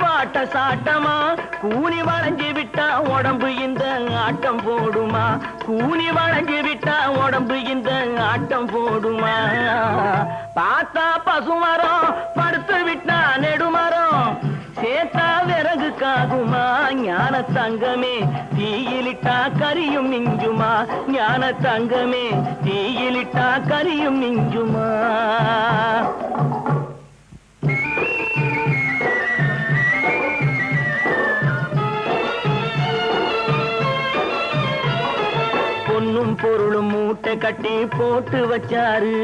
வாட்ட சாட்டமா கூனி வளைஞ்சு விட்டா உடம்பு இந்த ஆட்டம் போடுமா கூனி வளைஞ்சு விட்டா உடம்பு இந்த ஆட்டம் போடுமா பார்த்தா பசுமரம் படுத்து விட்டா நெடுமரம் சேத்தா விறகு காகுமா ஞான தங்கமே தீயிலிட்டா கரியும் மிஞ்சுமா ஞான தங்கமே தீயிலிட்டா கரியும் மிஞ்சுமா பொன்னும் பொருளும் மூட்டை கட்டி போட்டு வச்சாரு